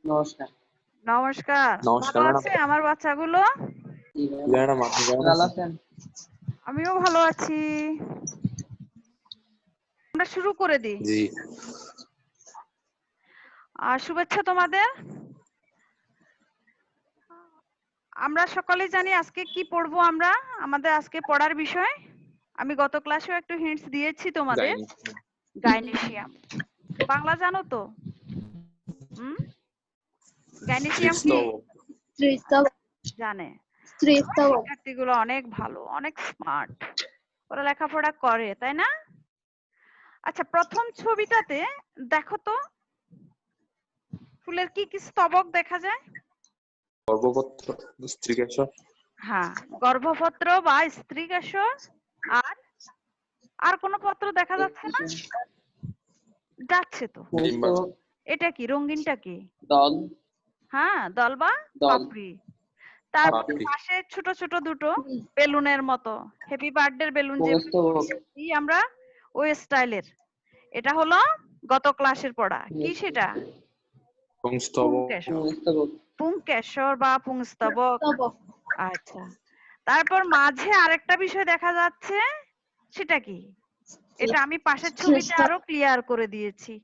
নমস্কার। নমস্কার। নমস্কার ভালো ম্যাডাম। আছে আমার বাচ্চাগুলো? জি ম্যাডাম আপনি কেমন ভালো আছেন? আছেন? আমিও ভালো আছি। আমরা শুরু করে দিই। জি। আর শুভেচ্ছা তোমাদের। আমরা সকলেই জানি আজকে কি পড়বো আমরা। আমাদের আজকে পড়ার বিষয় আমি গত ক্লাসেও একটু হিন্টস দিয়েছি তোমাদের। গাইনেসিয়াম। বাংলা জানো তো? গাইনেসিয়াম কি স্ত্রীস্তবক। জানে? স্ত্রীস্তবক। শিক্ষার্থীগুলো অনেক ভালো, অনেক স্মার্ট। ওরা লেখাপড়া করে, তাই না? আচ্ছা, প্রথম ছবিটাতে দেখো তো ফুলের কি কি স্তবক দেখা যায়? গর্ভপত্র, স্ত্রীকেশর। হ্যাঁ, গর্ভপত্র বা স্ত্রীকেশর। আর আর কোন পত্র দেখা যাচ্ছে না? যাচ্ছে তো। পুংস্তবক, এটা কি রঙিনটা কি? দল, হ্যাঁ, দল বা দল, পাপড়ি। তারপর পাপড়ি। পাশে ছোট ছোট দুটো বেলুনের মতো হ্যাপি বার্থডে বেলুন যে পুংস্তবক, আমরা ওই স্টাইলের। এটা হলো গত ক্লাসের পড়া। কি সেটা? পুংস্তবক। পুংকেশর। পুংস্তবক, পুংকেশর বা পুংস্তবক। আচ্ছা, তারপর মাঝে আরেকটা বিষয় দেখা যাচ্ছে, সেটা কি? এটা আমি পাশের ছবিতে আরো ক্লিয়ার করে দিয়েছি।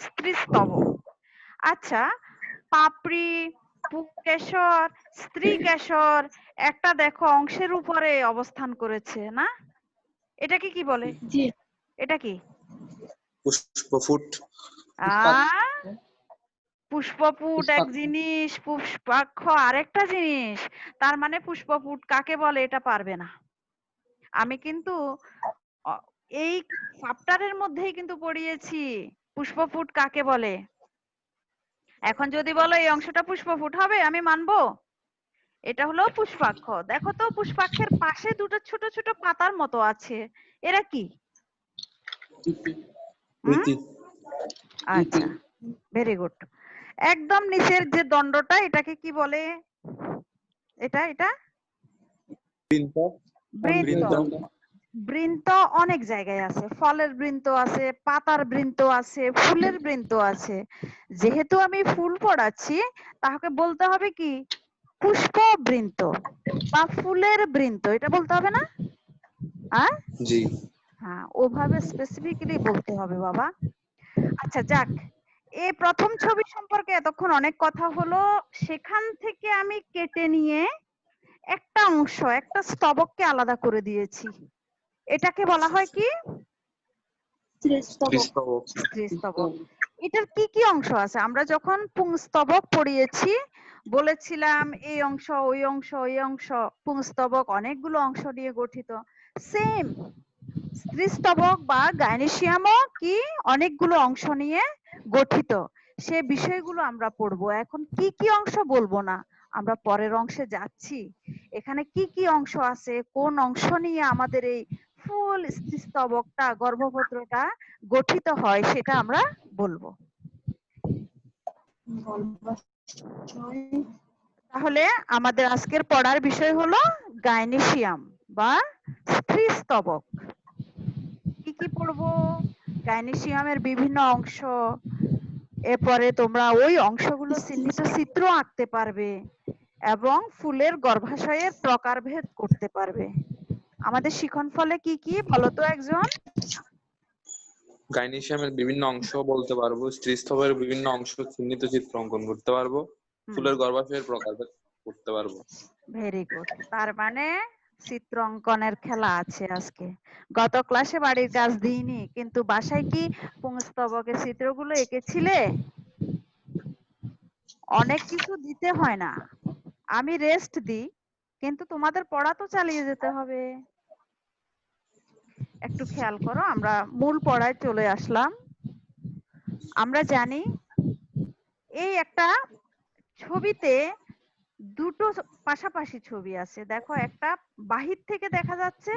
স্ত্রীস্তবক। আচ্ছা, পাপড়ি, পুংকেশর, স্ত্রীকেশর একটা দেখো অংশের উপরে অবস্থান করেছে না? এটাকে কি বলে? জি। এটা কি? পুষ্পফুট। পুষ্পপুট এক জিনিস, পুষ্পাক্ষ আরেকটা জিনিস। তার মানে পুষ্পপুট কাকে বলে এটা পারবে না। আমি কিন্তু অ- এই চ্যাপ্টারের মধ্যেই কিন্তু পড়িয়েছি পুষ্পপুট কাকে বলে। এখন যদি বলো এই অংশটা পুষ্পপুট হবে, আমি মানবো? এটা হলো পুষ্পাক্ষ। দেখো তো পুষ্পাক্ষের পাশে দুটো ছোট ছোট পাতার মতো আছে, এরা কি? প্রীতি। আচ্ছা, ভেরি গুড। একদম নিচের যে দণ্ডটা এটাকে কি বলে? এটা এটা বৃন্ত। বৃন্ত। বৃন্ত। বৃন্ত অনেক জায়গায় আছে। ফলের বৃন্ত আছে, পাতার বৃন্ত আছে, ফুলের বৃন্ত আছে। যেহেতু আমি ফুল পড়াচ্ছি, তাহলে বলতে হবে কি পুষ্প বৃন্ত বা ফুলের বৃন্ত, এটা বলতে হবে না? জি। হ্যাঁ, ওভাবে স্পেসিফিক্যালি বলতে হবে বাবা। আচ্ছা যাক, এই প্রথম ছবি সম্পর্কে এতক্ষণ অনেক কথা হলো। সেখান থেকে আমি কেটে নিয়ে একটা অংশ, একটা স্তবককে আলাদা করে দিয়েছি। এটাকে বলা হয় কি? স্ত্রীস্তবক। স্ত্রীস্তবক। এটার কি কি অংশ আছে? আমরা যখন পুংস্তবক পড়িয়েছি বলেছিলাম এই অংশ, ওই অংশ, ওই অংশ। পুংস্তবক অনেকগুলো অংশ নিয়ে গঠিত। সেম স্ত্রীস্তবক বা গাইনেসিয়ামও কি অনেকগুলো অংশ নিয়ে গঠিত। সে বিষয়গুলো আমরা পড়বো। এখন কি কি অংশ বলবো না, আমরা পরের অংশে যাচ্ছি। এখানে কি কি অংশ আছে, কোন অংশ নিয়ে আমাদের এই ফুল স্ত্রীস্তবকটা, গর্ভপত্রটা গঠিত হয়, সেটা আমরা বলবো। তাহলে আমাদের আজকের পড়ার বিষয় হলো গাইনেসিয়াম বা স্ত্রীস্তবক। কি কি পড়বো? গাইনেসিয়ামের বিভিন্ন অংশ। এরপরে তোমরা ওই অংশগুলো চিহ্নিত চিত্র আঁকতে পারবে এবং ফুলের গর্ভাশয়ের প্রকারভেদ করতে পারবে। আমাদের শিখন ফলে কি কি বলতো একজন? গাইনেসিয়ামের বিভিন্ন অংশ বলতে পারবো, স্ত্রীস্তবকের বিভিন্ন অংশ চিহ্নিত চিত্র অঙ্কন করতে পারবো, ফুলের গর্ভাশয়ের প্রকারভেদ করতে পারবো। Very good. তার মানে চিত্র অঙ্কনের খেলা আছে আজকে। গত ক্লাসে বাড়ির কাজ দিইনি, কিন্তু বাসায় কি পুংস্তবকের চিত্রগুলো এঁকেছিলে? অনেক কিছু দিতে হয় না, আমি রেস্ট দিই, কিন্তু তোমাদের পড়া তো চালিয়ে যেতে হবে। একটু খেয়াল করো, আমরা মূল পড়ায় চলে আসলাম। আমরা জানি এই একটা ছবিতে দুটো পাশাপাশি ছবি আছে। দেখো, একটা বাহির থেকে দেখা যাচ্ছে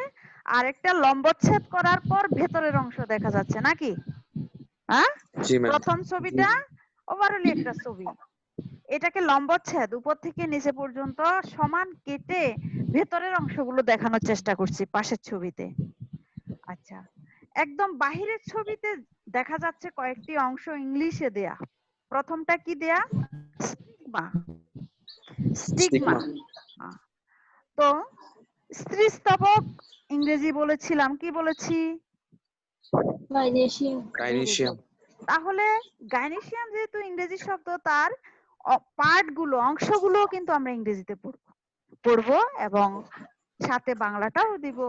আর একটা লম্বচ্ছেদ করার পর ভেতরের অংশ দেখা যাচ্ছে নাকি? হ্যাঁ, জি ম্যাম। প্রথম ছবিটা ওভারঅলি একটা ছবি। এটাকে লম্বচ্ছেদ উপর থেকে নিচে পর্যন্ত সমান কেটে ভেতরের অংশগুলো দেখানোর চেষ্টা করছি পাশের ছবিতে। আচ্ছা, একদম বাহিরের ছবিতে দেখা যাচ্ছে কয়েকটি অংশ ইংলিশে দেয়া। প্রথমটা কি দেয়া? স্টিগমা। স্টিগমা। স্টিগমা। তো স্ত্রীস্তবক ইংরেজি বলেছিলাম, কি বলেছি? গাইনেশিয়াম। গাইনেশিয়াম। তাহলে গাইনেশিয়াম যেহেতু ইংরেজি শব্দ, তার পার্ট গুলো, অংশগুলো কিন্তু আমরা ইংরেজিতে পড়বো এবং সাথে বাংলাটাও দিব।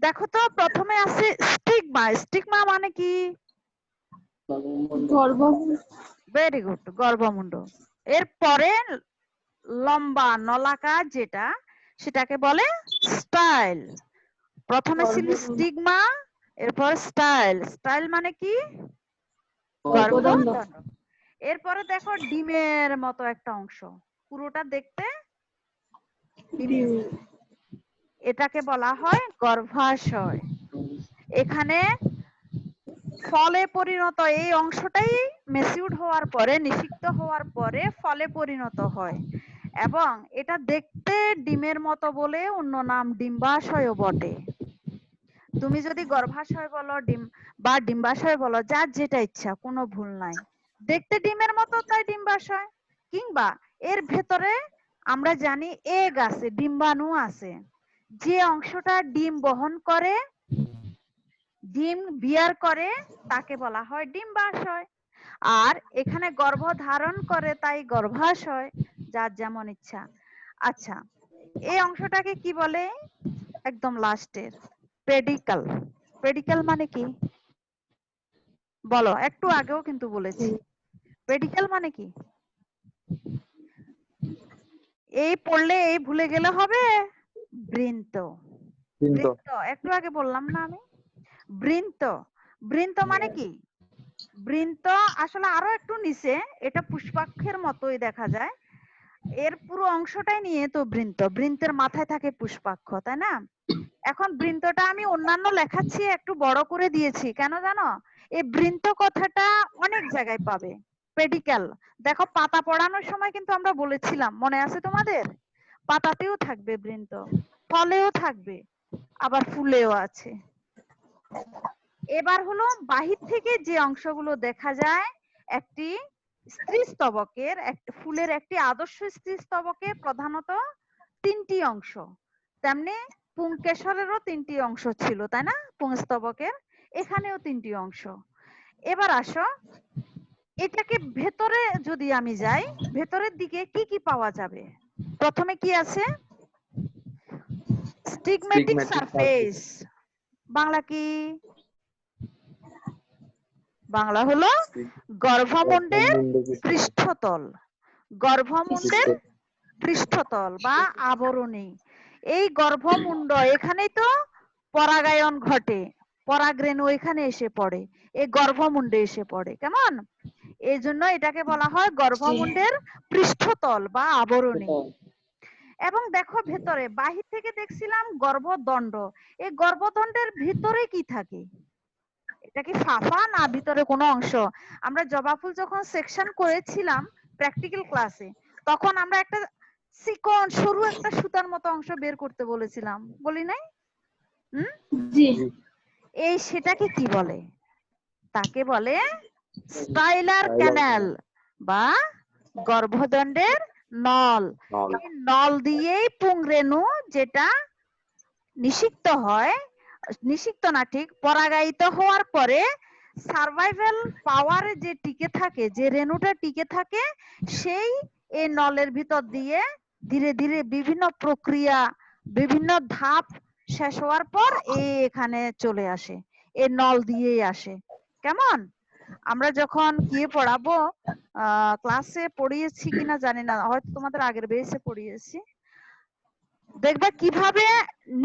দেখো তো প্রথমে আছে স্টিগমা। স্টিগমা মানে কি? গর্ভমুণ্ড। ভেরি গুড, গর্ভমুণ্ড। এরপরে লম্বা নলাকার যেটা, সেটাকে বলে স্টাইল। প্রথমে ছিল স্টিগমা, এরপর স্টাইল। স্টাইল মানে কি? গর্ভদণ্ড। গর্ভদণ্ড। এরপরে দেখো ডিমের মতো একটা অংশ, পুরোটা দেখতে ডিমের, এটাকে বলা হয় গর্ভাশয়। এখানে ফলে পরিণত, এই অংশটাই ম্যাচিউরড হওয়ার পরে, নিষিক্ত হওয়ার পরে ফলে পরিণত হয় এবং এটা দেখতে ডিমের মতো বলে অন্য নাম ডিম্বাশয়ও বটে। তুমি যদি গর্ভাশয় বলো ডিম বা ডিম্বাশয় বলো, যার যেটা ইচ্ছা, কোনো ভুল নাই। দেখতে ডিমের মতো তাই ডিম্বাশয়। কিংবা এর ভেতরে আমরা জানি এগ আছে, ডিম্বাণু আছে, যে অংশটা ডিম বহন করে, ডিম বিয়ার করে, তাকে বলা হয় ডিম্বাশয়। আর এখানে গর্ভ ধারণ করে তাই গর্ভাশয়, যার যেমন ইচ্ছা। আচ্ছা, এই অংশটাকে কি বলে? একদম লাস্টের পেডিকেল। পেডিকেল মানে কি বলো? একটু আগেও কিন্তু বলেছি। পেডিকেল মানে কি? এই পড়লে এই ভুলে গেলে হবে? বৃন্ত। বৃন্ত একটু আগে বললাম না আমি? বৃন্ত। বৃন্ত মানে কি? বৃন্ত আসলে আরো একটু নিচে, এটা পুষ্পাক্ষের মতোই দেখা যায়। এর পুরো অংশটাই নিয়ে তো বৃন্ত। বৃন্তের মাথায় থাকে পুষ্পাক্ষ, তাই না? এখন বৃন্তটা আমি অন্যান্য লেখাচ্ছি, একটু বড় করে দিয়েছি কেন জানো? এই বৃন্ত কথাটা অনেক জায়গায় পাবে। পেডিকেল দেখো, পাতা পড়ানোর সময় কিন্তু আমরা বলেছিলাম, মনে আছে তোমাদের? পাতাতেও থাকবে বৃন্ত, ফলেও থাকবে, আবার ফুলেও আছে। এবার হলো বাহির থেকে যে অংশগুলো দেখা যায়, একটি স্ত্রীস্তবকের, একটা ফুলের একটি আদর্শ স্ত্রীস্তবকে প্রধানত তিনটি অংশ, তেমনি পুংকেশরেরও তিনটি অংশ ছিল, তাই না? পুংস্তবকের এখানেও তিনটি অংশ। এবার আসো, এটাকে ভেতরে যদি আমি যাই, ভেতরের দিকে কি কি পাওয়া যাবে? প্রথমে কি আছে? স্টিগমেটিক সারফেস। বাংলা কি? বাংলা হলো গর্ভমুণ্ডের পৃষ্ঠতল। গর্ভমুণ্ডের পৃষ্ঠতল বা আবরণী। এই গর্ভমুণ্ড, এখানেই তো পরাগায়ন ঘটে, পরাগরেণু এখানে এসে পড়ে, এই গর্ভমুণ্ডে এসে পড়ে। কেমন? এই জন্য এটাকে বলা হয় গর্ভমুণ্ডের পৃষ্ঠতল বা আবরণী। এবং দেখো ভেতরে, বাহির থেকে দেখছিলাম গর্ভদণ্ড, এই গর্ভদণ্ডের ভিতরে কি থাকে? এটা কি ফাঁপা না ভিতরে কোনো অংশ? আমরা জবা ফুল যখন সেকশন করেছিলাম প্র্যাকটিক্যাল ক্লাসে, তখন আমরা একটা চিকন সরু একটা সুতার মতো অংশ বের করতে বলেছিলাম, বলি নাই? জি। এই সেটাকে কি বলে? তাকে বলে স্টাইলার ক্যানাল বা গর্ভদণ্ডের নল। এই নল দিয়েই পুংরেণু, যেটা নিষিক্ত হয়, নিষিক্ত না ঠিক, পরাগায়িত হওয়ার পরে সার্ভাইভাল পাওয়ারে যে টিকে থাকে, যে রেণুটা টিকে থাকে, সেই এই নলের ভিতর দিয়ে ধীরে ধীরে বিভিন্ন প্রক্রিয়া, বিভিন্ন ধাপ শেষ হওয়ার পর এখানে চলে আসে, এই নল দিয়েই আসে। কেমন? আমরা যখন কি পড়াবো, ক্লাসে পড়িয়েছি কিনা জানি না, হয়তো তোমাদের আগের বেসে পড়িয়েছি, দেখবে কিভাবে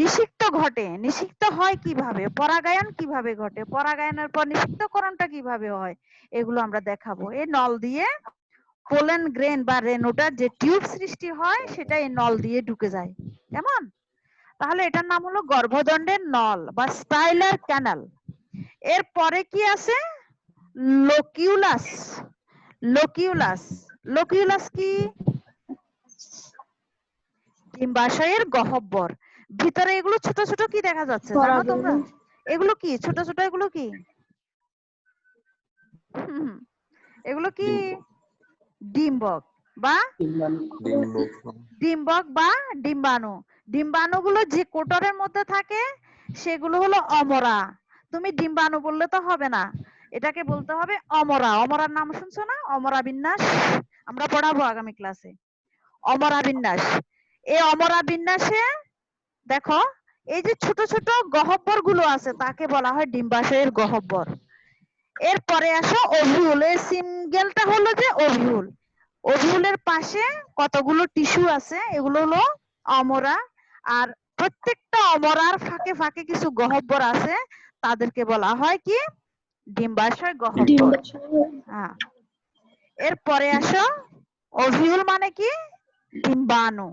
নিষিক্ত ঘটে, নিষিক্ত হয় কিভাবে, পরাগায়ন কিভাবে ঘটে, পরাগায়নের পর নিষিক্তকরণটা কিভাবে হয়, এগুলো আমরা দেখাবো। এই নল দিয়ে পোলেন গ্রেন বা রেণুটার যে টিউব সৃষ্টি হয়, সেটা এই নল দিয়ে ঢুকে যায়। কেমন? তাহলে এটার নাম হলো গর্ভদণ্ডের নল বা স্টাইলার ক্যানাল। এর পরে কি আছে? লোকিউলাস। লোকিউলাস। লোকিউলাস কি? ডিম্বাশয়ের গহ্বর। ভিতরে এগুলো ছোট ছোট কি দেখা যাচ্ছে জানো তোমরা? এগুলো কি ছোট ছোট? এগুলো কি? এগুলো কি? ডিম্বক বা ডিম্বক বা ডিম্বাণু। ডিম্বাণুগুলো যে কোটরের মধ্যে থাকে সেগুলো হলো অমরা। তুমি ডিম্বাণু বললে তো হবে না, এটাকে বলতে হবে অমরা। অমরার নাম শুনছো না? অমরা বিন্যাস আমরা পড়াবো আগামী ক্লাসে। অমরা বিন্যাস, এই অমরা বিন্যাসে দেখো এই যে ছোট ছোট গহ্বর গুলো আছে তাকে বলা হয় ডিম্বাশয়ের গহ্বর। এরপরে আসো ওভিউল। এর সিঙ্গেলটা হলো যে ওভিউল। ওভিউলের পাশে কতগুলো টিস্যু আছে, এগুলো হলো অমরা। আর প্রত্যেকটা অমরার ফাঁকে ফাঁকে কিছু গহ্বর আছে, তাদেরকে বলা হয় কি? ডিম্বাশয় গহ্বর। হ্যাঁ, এরপরে আসো ওভিউল মানে কি? ডিম্বাণু।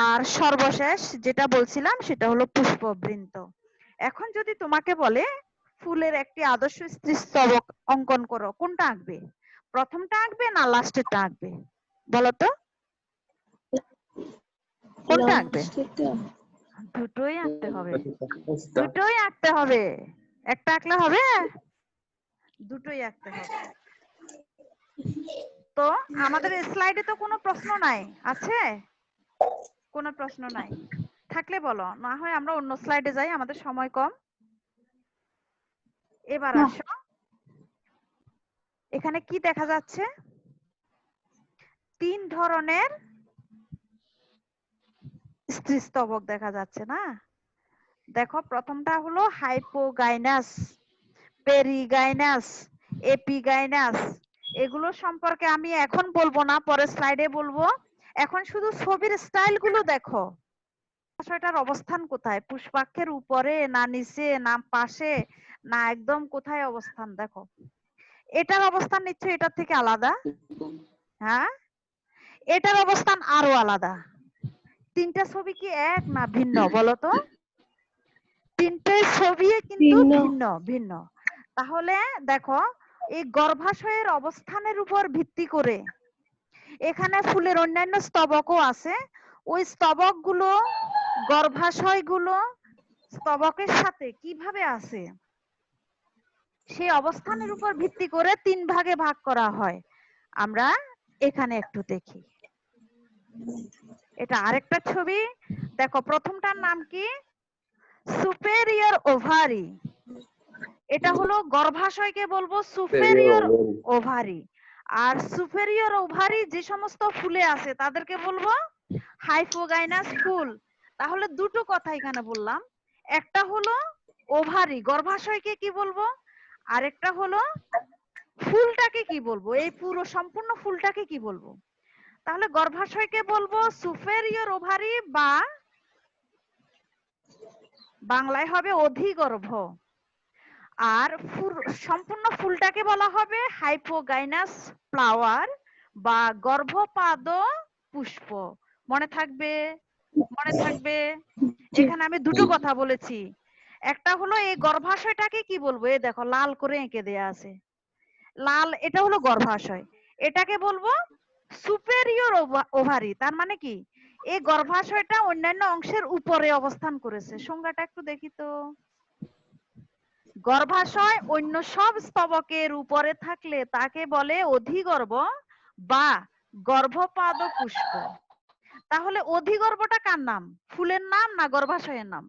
আর সর্বশেষ যেটা বলছিলাম সেটা হলো পুষ্পবৃন্ত। এখন যদি তোমাকে বলে ফুলের একটি আদর্শ স্ত্রীস্তবক অঙ্কন করো, কোনটা আঁকবে? প্রথমটা আঁকবে না লাস্টেরটা আঁকবে? বলো তো, কোনটা আঁকবে? দুটোই আঁকতে হবে, দুটোই আঁকতে হবে। একটা আঁকলে হবে? দুটোই আঁকতে হবে। তো আমাদের স্লাইডে তো কোনো প্রশ্ন নাই, আছে? কোনো প্রশ্ন নাই থাকলে বলো, না হয় আমরা অন্য স্লাইডে যাই, আমাদের সময় কম। এবার আসো, এখানে কি দেখা যাচ্ছে? 3 ধরনের স্ত্রীস্তবক দেখা যাচ্ছে না? দেখো প্রথমটা হলো হাইপোগাইনাস, পেরিগাইনাস, এপিগাইনাস। এগুলো সম্পর্কে আমি এখন বলবো না, পরে স্লাইডে বলবো। এখন শুধু ছবির স্টাইল গুলো দেখো, এটার অবস্থান কোথায়? পুষ্পাক্ষের উপরে না নিচে না পাশে না একদম কোথায় অবস্থান? দেখো এটার অবস্থান নিশ্চয়ই এটার থেকে আলাদা। হ্যাঁ, এটার অবস্থান আরো আলাদা। তিনটা ছবি কি এক না ভিন্ন বলো তো? তিনটে ছবি কিন্তু ভিন্ন ভিন্ন। তাহলে দেখো এই গর্ভাশয়ের অবস্থানের উপর ভিত্তি করে এখানে ফুলের অন্যান্য স্তবকও আছে। ওই স্তবকগুলো গর্ভাশয়গুলো স্তবকের সাথে কিভাবে আছে সেই অবস্থানের উপর ভিত্তি করে 3 ভাগে ভাগ করা হয়। আমরা এখানে একটু দেখি, এটা আরেকটা ছবি। দেখো প্রথমটার নাম কি? Superior ovary. এটা হলো গর্ভাশয়কে বলবো সুপেরিয়র ওভারি। আর সুপেরিয়র ওভারি যে সমস্ত ফুলে আছে তাদেরকে বলবো হাইপোগাইনাস ফুল। তাহলে দুটো কথা এখানে বললাম, একটা হলো ওভারি গর্ভাশয়কে কি বলবো, আরেকটা হলো ফুলটাকে কি বলবো, এই পুরো সম্পূর্ণ ফুলটাকে কি বলবো? তাহলে গর্ভাশয়কে বলবো সুপেরিয়র ওভারি বা বাংলায় হবে অধিগর্ভ। আর সম্পূর্ণ ফুলটাকে বলা হবে হাইপোগাইনাস ফ্লাওয়ার বা গর্ভপাদ পুষ্প। মনে থাকবে? মনে থাকবে? এখানে আমি দুটো কথা বলেছি, একটা হলো এই গর্ভাশয়টাকে কি বলবো, এই দেখো লাল করে এঁকে দেয়া আছে লাল, এটা হলো গর্ভাশয়। এটাকে বলবো সুপেরিয়র ওভারি। তার মানে কি এই গর্ভাশয়টা অন্যান্য অংশের উপরে অবস্থান করেছে। সংজ্ঞাটা একটু দেখি তো। গর্ভাশয় অন্য সব স্তবকের উপরে থাকলে তাকে বলে অধিগর্ভ বা গর্ভপাদ পুষ্প। তাহলে অধিগর্ভটা কার নাম? ফুলের নাম না গর্ভাশয়ের নাম?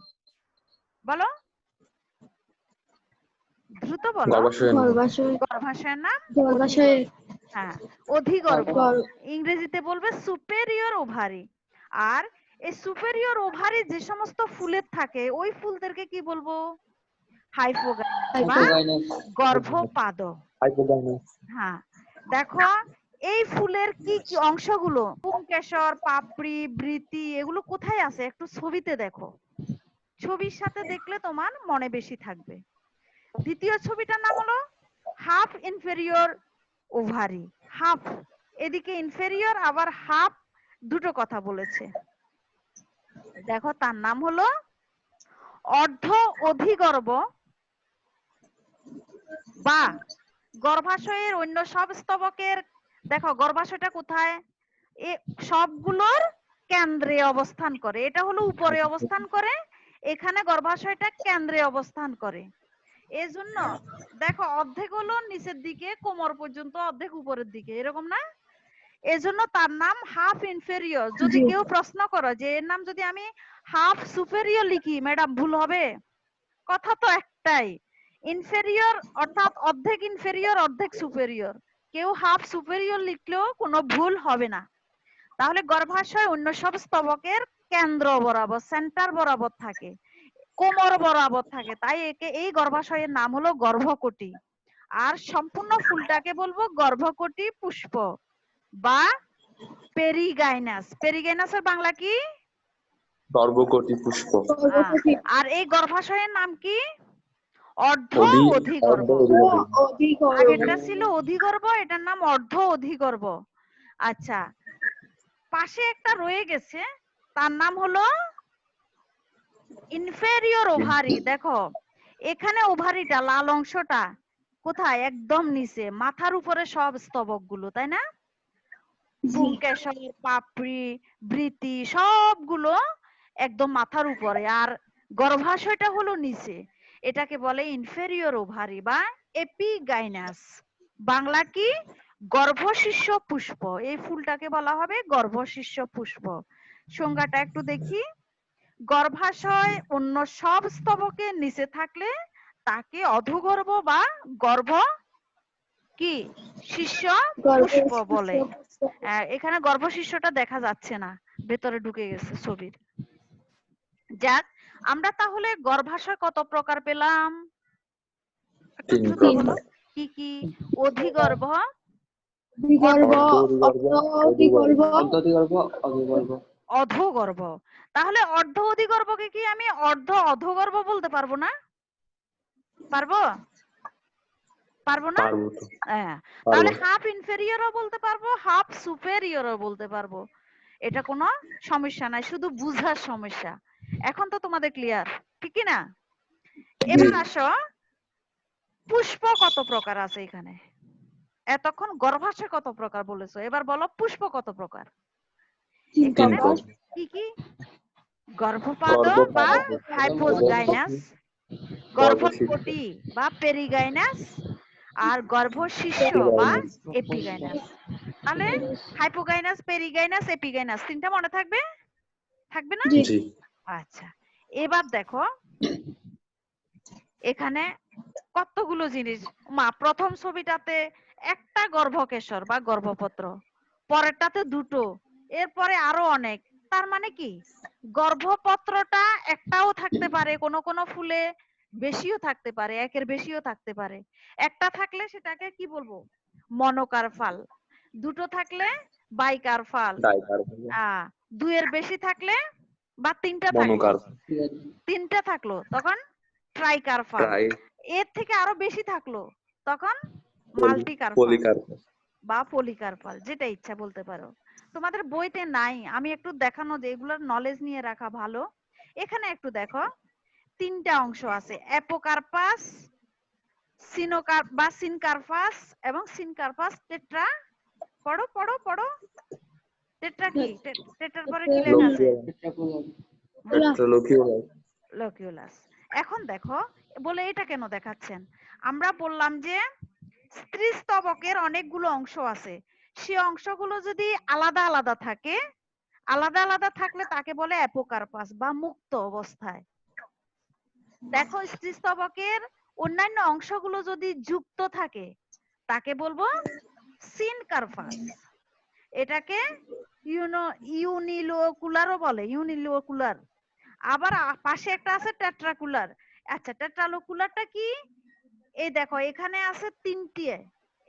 বলো, দ্রুত বলো। গর্ভাশয়ের নাম? হ্যাঁ, অধিগর্ভ। ইংরেজিতে বলবে সুপেরিয়র ওভারি। আর এই সুপেরিয়র ওভারি যে সমস্ত ফুলের থাকে ওই ফুলদেরকে কি বলবো? হাইপোগাইনাস বা গর্ভপাদ। হ্যাঁ, দেখো এই ফুলের কি কি অংশগুলো, পুংকেশর, পাপড়ি, বৃতি, এগুলো কোথায় আছে একটু ছবিতে দেখো। ছবির সাথে দেখলে তোমার মনে বেশি থাকবে। দ্বিতীয় ছবিটার নাম হলো হাফ ইনফেরিয়র ওভারি। হাফ, এদিকে ইনফেরিয়র আবার হাফ, দুটো কথা বলেছে। দেখো তার নাম হলো অর্ধ অধিগর্ভ বা গর্ভাশয়ের অন্য সব স্তবকের। দেখো গর্ভাশয়টা কোথায়? এ সবগুলোর কেন্দ্রে অবস্থান করে। এটা হলো উপরে অবস্থান করে, এখানে গর্ভাশয়টা কেন্দ্রে অবস্থান করে। এজন্য দেখো অর্ধেক হলো নিচের দিকে কোমর পর্যন্ত, অর্ধেক উপরের দিকে, এরকম না? এজন্য তার নাম হাফ ইনফেরিয়র। যদি জি। কেউ প্রশ্ন করো যে এর নাম যদি আমি হাফ সুপেরিয়র লিখি, ম্যাডাম ভুল হবে? কথা তো একটাই, ইনফেরিয়র অর্থাৎ অর্ধেক ইনফেরিয়র অর্ধেক সুপেরিয়র। কেউ হাফ সুপেরিয়র লিখলেও কোনো ভুল হবে না। তাহলে গর্ভাশয় অন্য সব স্তবকের কেন্দ্র বরাবর, সেন্টার বরাবর থাকে, কোমর বরাবর থাকে, তাই একে এই গর্ভাশয়ের নাম হলো গর্ভকটি। আর সম্পূর্ণ ফুলটাকে বলবো গর্ভকটি পুষ্প বা পেরিগাইনাস। পেরিগাইনাসের বাংলা কি? গর্ভকটি পুষ্প। আর এই গর্ভাশয়ের নাম কি? অর্ধ অধিগর্ভ। আগেরটা ছিল অধিগর্ভ, এটার নাম অর্ধ অধিগর্ভ। আচ্ছা, পাশে একটা রয়ে গেছে, তার নাম হলো ইনফেরিয়র ওভারি। দেখো এখানে ওভারিটা, লাল অংশটা কোথায়? একদম নিচে, মাথার উপরে সব স্তবক গুলো, তাই না? পুংকেশর, পাপড়ি, বৃতি সবগুলো একদম মাথার উপরে, আর গর্ভাশয়টা হলো নিচে। এটাকে বলে ইনফেরিয়র ওভারি বা এপিগাইনাস। বাংলা কি? গর্ভশীর্ষ পুষ্প। এই ফুলটাকে বলা হবে গর্ভশীর্ষ পুষ্প। সংজ্ঞাটা একটু দেখি। গর্ভাশয় অন্য সব স্তবকের নিচে থাকলে তাকে অধোগর্ভ বা গর্ভ কি শীর্ষ পুষ্প বলে। এখানে গর্ভশীর্ষটা দেখা যাচ্ছে না, ভেতরে ঢুকে গেছে ছবির। যাক, আমরা তাহলে গর্ভাশয় কত প্রকার পেলাম? একটু দ্রুত বলো, কি কি? অধিগর্ভ, অধোগর্ভ। তাহলে অর্ধ অধিগর্ভকে কি আমি অর্ধ অধোগর্ভ বলতে পারবো না? পারবো? পারবো না? হ্যাঁ, তাহলে হাফ ইনফেরিয়রও বলতে পারবো, হাফ সুপেরিয়রও বলতে পারবো। এটা কোনো সমস্যা নাই, শুধু বুঝার সমস্যা। এখন তো তোমাদের ক্লিয়ার, ঠিক কি না? এবার আসো, পুষ্প কত প্রকার আছে এখানে? এতক্ষণ গর্ভাশয় কত প্রকার বলেছো, এবার বলো পুষ্প কত প্রকার? এখানে কি কি? গর্ভপাদ বা হাইপোগাইনাস, গর্ভকটি বা পেরিগাইনাস, আর গর্ভশীর্ষ বা এপিগাইনাস। তাহলে হাইপোগাইনাস, পেরিগাইনাস, এপিগাইনাস তিনটা মনে থাকবে? থাকবে না? আচ্ছা, এবার দেখো এখানে কতগুলো জিনিস। মা, প্রথম ছবিটাতে একটা গর্ভকেশর বা গর্ভপত্র, পরেরটাতে দুটো, এরপরে আরো অনেক। তার মানে কি গর্ভপত্রটা একটাও থাকতে পারে, কোন কোন ফুলে বেশিও থাকতে পারে, একের বেশিও থাকতে পারে। একটা থাকলে সেটাকে কি বলবো? মনোকার্পাল। দুটো থাকলে বাইকার্পাল। দুইয়ের বেশি থাকলে বা তিনটা থাকলো, তিনটা থাকলো তখন ট্রাইকার্পাল। এর থেকে আরো বেশি থাকলো তখন মাল্টিকার্পাল বা পলিকার্পাল, যেটা ইচ্ছা বলতে পারো। তোমাদের বইতে নাই, আমি একটু দেখানো যে এগুলোর নলেজ নিয়ে রাখা ভালো। এখানে একটু দেখো, তিনটা অংশ আছে, অ্যাপোকার্পাস, সিনোকার্প বা সিনকার্পাস এবং সিনকার্পাস টেট্রা। পড়ো পড়ো পড়ো, টেট্রা কি? টেট্রার পরে কি লেখা আছে? লকিউলাস। এখন দেখো, বলে এটা কেন দেখাচ্ছেন? আমরা বললাম যে স্ত্রীস্তবকের অনেকগুলো অংশ আছে, সে অংশগুলো যদি আলাদা আলাদা থাকে, আলাদা আলাদা থাকলে তাকে বলে অ্যাপোকার্পাস বা মুক্ত অবস্থায়। দেখো স্ত্রীস্তবকের অন্যান্য অংশগুলো যদি যুক্ত থাকে তাকে বলবো সিনকার্পাস। এটাকে ইউনিলোকুলারও বলে, ইউনিলোকুলার। আবার পাশে একটা আছে টেট্রাকুলার। আচ্ছা, টেট্রালোকুলারটা কি? এই দেখো এখানে আছে তিনটে।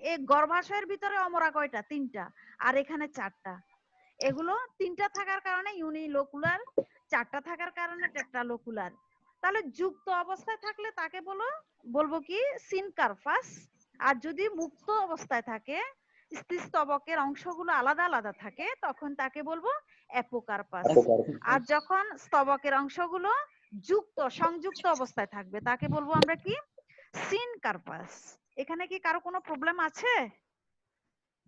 এই গর্ভাশয়ের ভিতরে অমরা কয়টা? তিনটা, আর এখানে চারটা। এগুলো তিনটা থাকার কারণে ইউনিলোকুলার, চারটা থাকার কারণে টেট্রালোকুলার। তাহলে যুক্ত অবস্থায় থাকলে তাকে বলবো কি? সিনকার্পাস। আর যদি মুক্ত অবস্থায় থাকে, স্ত্রীস্তবকের অংশগুলো আলাদা আলাদা থাকে, তখন তাকে বলবো অ্যাপোকার্পাস। আর যখন স্তবকের অংশগুলো সংযুক্ত অবস্থায় থাকবে তাকে বলবো আমরা কি? সিনকার্পাস। এখানে কি কারো কোনো প্রবলেম আছে?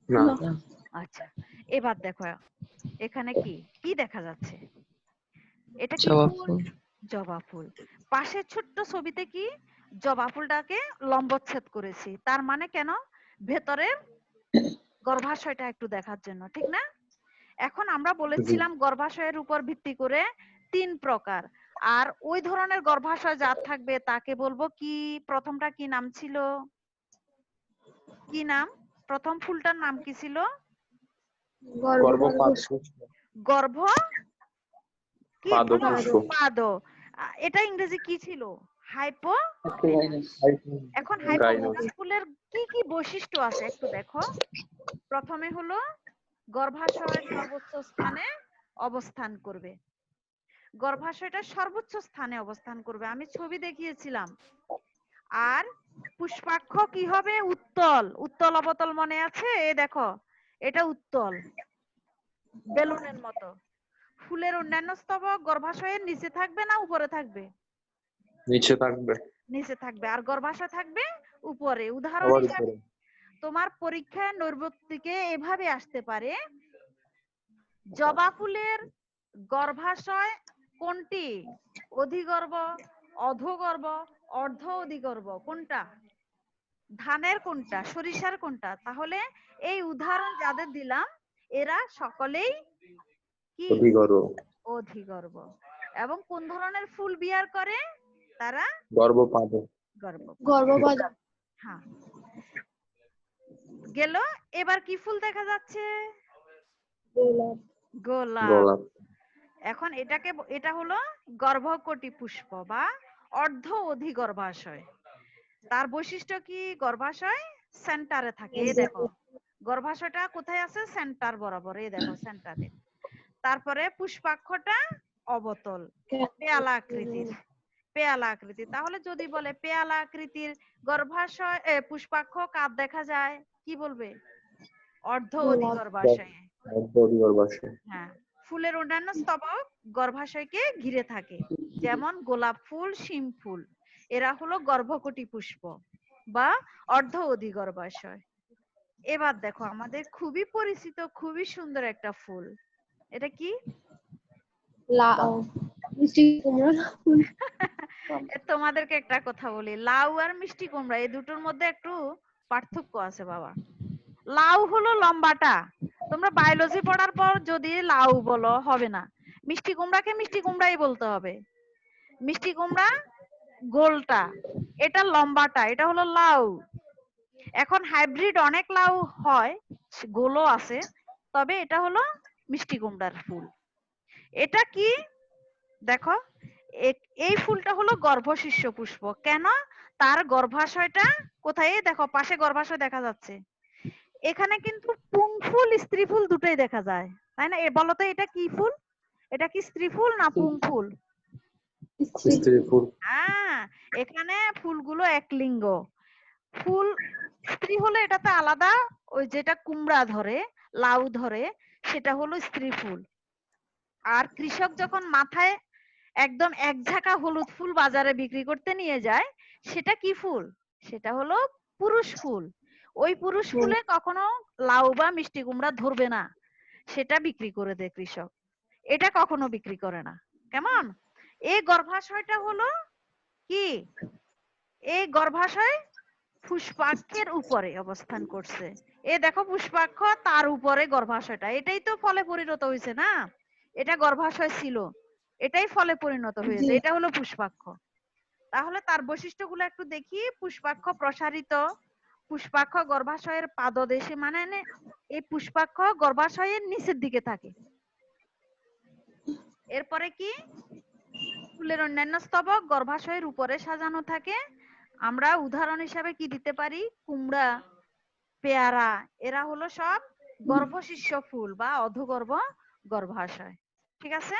না। আচ্ছা, এবার দেখো এখানে কি কি দেখা যাচ্ছে? এটা কি ফুল? জবা ফুল। পাশের ছোট্ট ছবিতে কি? জবা ফুলটাকে লম্বচ্ছেদ করেছি, তার মানে কেন? ভেতরের গর্ভাশয়টা একটু দেখার জন্য, ঠিক না? এখন আমরা জি বলেছিলাম গর্ভাশয়ের উপর ভিত্তি করে 3 প্রকার, আর ওই ধরনের গর্ভাশয় যার থাকবে তাকে বলবো কি? প্রথমটা কি নাম ছিল? কি নাম? প্রথম ফুলটার নাম কি ছিল? গর্ভপাত পুষ্প, গর্ভ কি পাদ বলো? পুষ্প, পাদ। এটা ইংরেজি কি ছিল? হাইপো। এখন গাইনোস। হাইপোগানাস ফুলের কি কি বৈশিষ্ট্য আছে একটু দেখো। প্রথমে হলো গর্ভাশয় সর্বোচ্চ স্থানে অবস্থান করবে। গর্ভাশয়টা সর্বোচ্চ স্থানে অবস্থান করবে, আমি ছবি দেখিয়েছিলাম। আর পুষ্পাক্ষ কি হবে? উত্তল। উত্তল অবতল মনে আছে? এ দেখো, এটা উত্তল, বেলুনের মতো। ফুলের অন্যান্য স্তবক গর্ভাশয়ের নিচে থাকবে না উপরে থাকবে? নিচে থাকবে, নিচে থাকবে। আর গর্ভাশয় থাকবে উপরে। উদাহরণ আবার হিসাবে উপরে। তোমার পরীক্ষায় নৈর্ব্যক্তিকে এভাবে আসতে পারে, জবা ফুলের গর্ভাশয় কোনটি? অধিগর্ভ, অধোগর্ভ, অর্ধ অধিগর্ভ, কোনটা? ধানের কোনটা? সরিষার কোনটা? তাহলে এই উদাহরণ যাদের দিলাম এরা সকলেই কি? অধিগর্ভ, অধিগর্ভ। এবং কোন ধরনের ফুল বিয়ার করে তারা? গর্ভপাত। গর্ভপাত। হ্যাঁ, গেল। এবার কি ফুল দেখা যাচ্ছে? গোলাপ। গোলাপ। গোলাপ, এখন এটা হলো গর্ভকটি পুষ্প বা অর্ধ অধিগর্ভাশয়। তার বৈশিষ্ট্য কি? গর্ভাশয় সেন্টারে থাকে। এই দেখো, গর্ভাশয়টা কোথায় আছে? সেন্টার বরাবর, এই দেখো সেন্টারে। তারপরে পুষ্পাক্ষটা অবতল, পেয়ালা আকৃতির। পেয়ালা আকৃতি। তাহলে যদি বলে পেয়ালা আকৃতির গর্ভাশয় পুষ্পাক্ষ কার দেখা যায়, কি বলবে? অর্ধ অধিগর্ভাশয়ে। অধিগর্ভাশয়। হ্যাঁ, ফুলের অন্যান্য স্তবক গর্ভাশয়কে ঘিরে থাকে, যেমন গোলাপ ফুল, শিম ফুল, এরা হলো গর্ভকটি পুষ্প বা অর্ধ অধিগর্ভাশয়। এবার দেখো আমাদের খুবই পরিচিত, খুবই সুন্দর একটা ফুল, এটা কি? লাউ। মিষ্টি কুমড়া। তোমাদেরকে একটা কথা বলি, লাউ আর মিষ্টি কুমড়া এই দুটোর মধ্যে একটু পার্থক্য আছে বাবা। লাউ হলো লম্বাটা, তোমরা বায়োলজি পড়ার পর যদি লাউ বলো হবে না, মিষ্টি কুমড়াকে মিষ্টি কুমড়াই বলতে হবে। মিষ্টি কুমড়া গোলটা, এটা লম্বাটা, এটা হলো লাউ। এখন হাইব্রিড অনেক লাউ হয়, গোলও আছে, তবে এটা হলো মিষ্টি কুমড়ার ফুল। এটা কি দেখো, এই ফুলটা হলো গর্ভশীর্ষ পুষ্প। কেন? তার গর্ভাশয়টা কোথায়? এই দেখো পাশে গর্ভাশয় দেখা যাচ্ছে। এখানে কিন্তু পুংফুল স্ত্রী ফুল দুটোই দেখা যায়, তাই না? বলো তো এটা কি ফুল? এটা কি স্ত্রী ফুল না পুংফুল? স্ত্রী ফুল। হ্যাঁ, এখানে ফুলগুলো এক লিঙ্গ। ফুল স্ত্রী হলে এটাতে আলাদা, ওই যেটা কুমড়া ধরে, লাউ ধরে, সেটা হলো স্ত্রী ফুল। আর কৃষক যখন মাথায় একদম এক ঝাঁকা হলুদ ফুল বাজারে বিক্রি করতে নিয়ে যায়, সেটা কি ফুল? সেটা হলো পুরুষ ফুল। ওই পুরুষ ফুলে কখনো লাউ বা মিষ্টি কুমড়া ধরবে না, সেটা বিক্রি করে দেয় কৃষক, এটা কখনো বিক্রি করে না। কেমন? এই গর্ভাশয়টা হলো কি? এই গর্ভাশয় পুষ্পাক্ষের উপরে অবস্থান করছে। এ দেখো পুষ্পাক্ষ, তার উপরে গর্ভাশয়টা, এটাই তো ফলে পরিণত হয়েছে না? এটা গর্ভাশয় ছিল, এটাই ফলে পরিণত হয়েছে, এটা হলো পুষ্পাক্ষ। তাহলে তার বৈশিষ্ট্যগুলো একটু দেখি। পুষ্পাক্ষ প্রসারিত, পুষ্পাক্ষ গর্ভাশয়ের পাদদেশে, মানে এই পুষ্পাক্ষ গর্ভাশয়ের নিচের দিকে থাকে। এরপরে কি? ফুলের অন্যান্য স্তবক গর্ভাশয়ের উপরে সাজানো থাকে। আমরা উদাহরণ হিসাবে কি দিতে পারি? কুমড়া, পেয়ারা, এরা হলো সব গর্ভশীর্ষ ফুল বা অধোগর্ভ গর্ভাশয়। ঠিক আছে?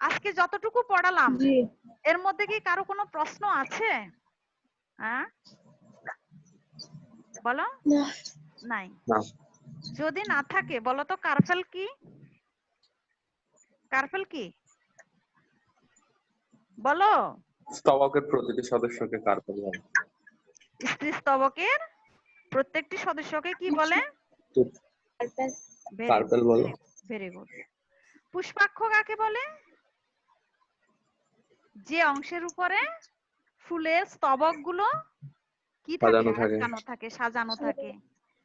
আজকে যতটুকু পড়ালাম জি। এর মধ্যে কি কারো কোনো প্রশ্ন আছে? হ্যাঁ বলো। না। নাই? না। যদি না থাকে বলো তো কার্পেল কি? কার্পেল কি বলো? স্তবকের প্রতিটি সদস্যকে কার্পেল বলে। স্ত্রী স্তবকের প্রত্যেকটি সদস্যকে কি বলে? কার্পেল বলে। Very good. পুষ্পাক্ষ কাকে বলে? যে অংশের উপরে ফুলের স্তবক গুলো কি থাকে? সাজানো থাকে। আটকানো থাকে, সাজানো থাকে,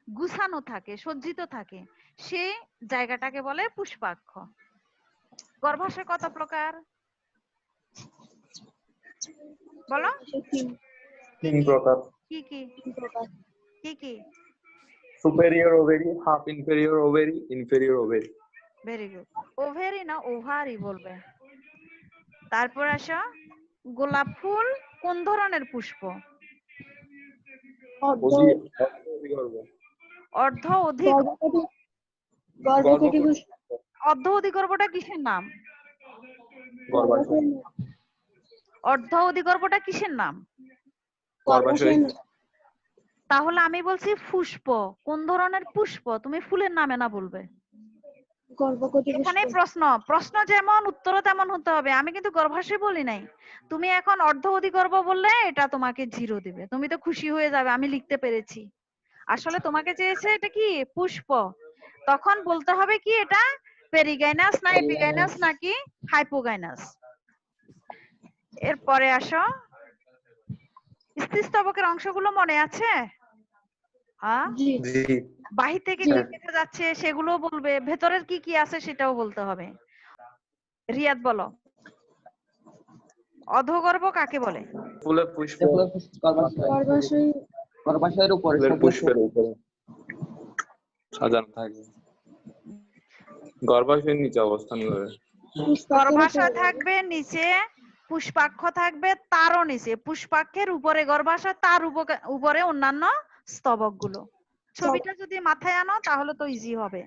গুছানো থাকে, সজ্জিত থাকে, সেই জায়গাটাকে বলে পুষ্পাক্ষ। গর্ভাশয় কত প্রকার বলো? তিন প্রকার। কি কি কি কি? Superior ovary, half inferior ovary, inferior ovary. Very good. Ovary না ওভারি বলবে। তারপর আসো, গোলাপ ফুল কোন ধরনের পুষ্প? অর্ধ অধিক। গর্ভবতী পুষ্প। অর্ধ অধিগর্ভটা কিসের নাম? গর্ভাশয়। অর্ধ অধিগর্ভটা কিসের নাম? গর্ভাশয়। তাহলে আমি বলছি পুষ্প, কোন ধরনের পুষ্প? তুমি ফুলের নামে না বলবে। গর্ভবতী এখানে পুষ্প। প্রশ্ন যেমন উত্তরও তেমন হতে হবে। আমি কিন্তু গর্ভাশয় বলি নাই। তুমি এখন অর্ধ অধিগর্ভ বললে এটা তোমাকে 0 দিবে। তুমি তো খুশি হয়ে যাবে আমি লিখতে পেরেছি। আসলে তোমাকে চেয়েছে এটা কি পুষ্প, তখন বলতে হবে কি এটা পেরিগাইনাস না এপিগাইনাস নাকি হাইপোগাইনাস। এরপরে আসো, স্থিরস্তবকের অংশগুলো মনে আছে? হ্যাঁ, জি। বাহির থেকে কি দেখা যাচ্ছে সেগুলো বলবে, ভেতরের কি কি আছে সেটাও বলতে হবে। রিয়াদ বলো, অধগর্ভ কাকে বলে? ফুলের পুষ্প। গর্ভাশয়। গর্ভাশয়ের উপরে ফুলের পুষ্পের উপরে সাজানো থাকে। গর্ভাশয়ের নিচে অবস্থান করে। গর্ভাশয় থাকবে নিচে, পুষ্পাক্ষ থাকবে তারও নিচে, পুষ্পাক্ষের উপরে গর্ভাশয়, তার উপরে অন্যান্য স্তবক গুলো। ছবিটা যদি মাথায় আনো তাহলে তো ইজি হবে।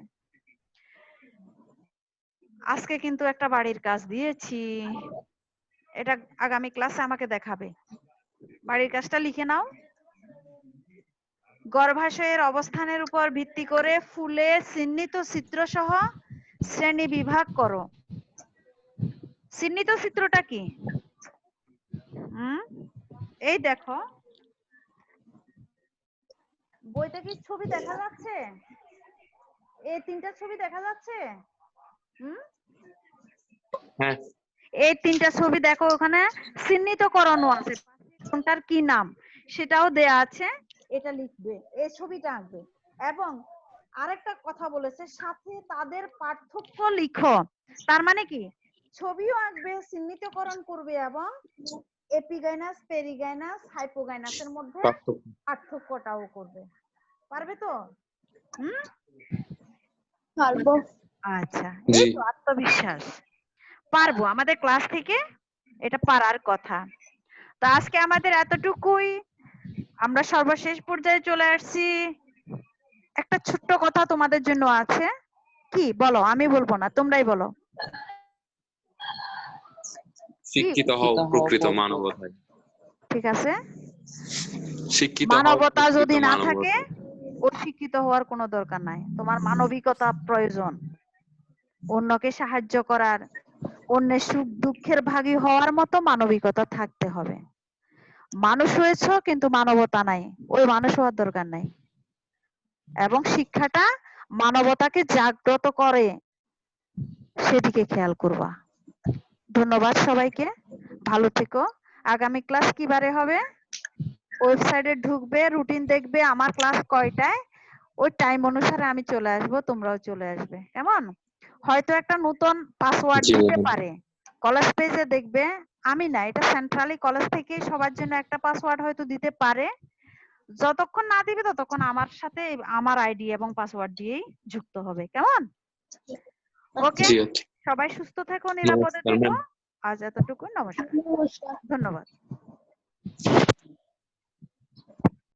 আজকে কিন্তু একটা বাড়ির কাজ দিয়েছি, এটা আগামী ক্লাসে আমাকে দেখাবে। বাড়ির কাজটা লিখে নাও। গর্ভাশয়ের অবস্থানের উপর ভিত্তি করে ফুলে চিহ্নিত চিত্র সহ শ্রেণী বিভাগ করো। চিহ্নিত চিত্রটা কি? এই দেখো, বইতে কি ছবি দেখা যাচ্ছে? এই 3টা ছবি দেখা যাচ্ছে? হ্যাঁ, এই 3টা ছবি দেখো, ওখানে চিহ্নিত করানো আছে, কোনটার কি নাম সেটাও দেয়া আছে। এটা লিখবে, এই ছবিটা আঁকবে। এবং আরেকটা কথা বলেছে, সাথে তাদের পার্থক্য লিখো। তার মানে কি, ছবিও আঁকবে, চিহ্নিতকরণ করবে এবং এপিগাইনাস, পেরিগাইনাস, হাইপোগাইনাসের মধ্যে পার্থক্যটাও করবে। পারবে তো? পারবো। আচ্ছা, এই তো আত্মবিশ্বাস। পারবো, আমাদের ক্লাস থেকে এটা পারার কথা। তো আজকে আমাদের এতটুকুই, আমরা সর্বশেষ পর্যায়ে চলে আসছি। একটা ছোট্ট কথা তোমাদের জন্য আছে, কি বলো? আমি বলবো না, তোমরাই বলো। শিক্ষিত হও প্রকৃত মানবতায়। ঠিক আছে, শিক্ষিত মানবতা যদি না থাকে অশিক্ষিত হওয়ার কোনো দরকার নাই। তোমার মানবিকতা প্রয়োজন, অন্যকে সাহায্য করার, অন্যের সুখ দুঃখের ভাগী হওয়ার মতো মানবিকতা থাকতে হবে। মানুষ হয়েছো কিন্তু মানবতা নাই, ওই মানুষ হওয়ার দরকার নাই। এবং শিক্ষাটা মানবতাকে জাগ্রত করে, সেদিকে খেয়াল করবা। ধন্যবাদ সবাইকে, ভালো থেকো। আগামী ক্লাস কি বারে হবে? ওয়েবসাইটে ঢুকবে, রুটিন দেখবে আমার ক্লাস কয়টায়, ওই টাইম অনুসারে আমি চলে আসব, তোমরাও চলে আসবে। কেমন? হয়তো একটা নতুন পাসওয়ার্ড দিতে পারে, কলেজ পেজে দেখবে। আমি না, এটা সেন্ট্রালি কলেজ থেকে সবার জন্য একটা পাসওয়ার্ড হয়তো দিতে পারে। যতক্ষণ না দিবে ততক্ষণ আমার সাথে আমার আইডি এবং পাসওয়ার্ড দিয়েই যুক্ত হবে। কেমন? ওকে, সবাই সুস্থ থেকো, নিরাপদে থেকো। আজ এতটুকু, নমস্কার, ধন্যবাদ।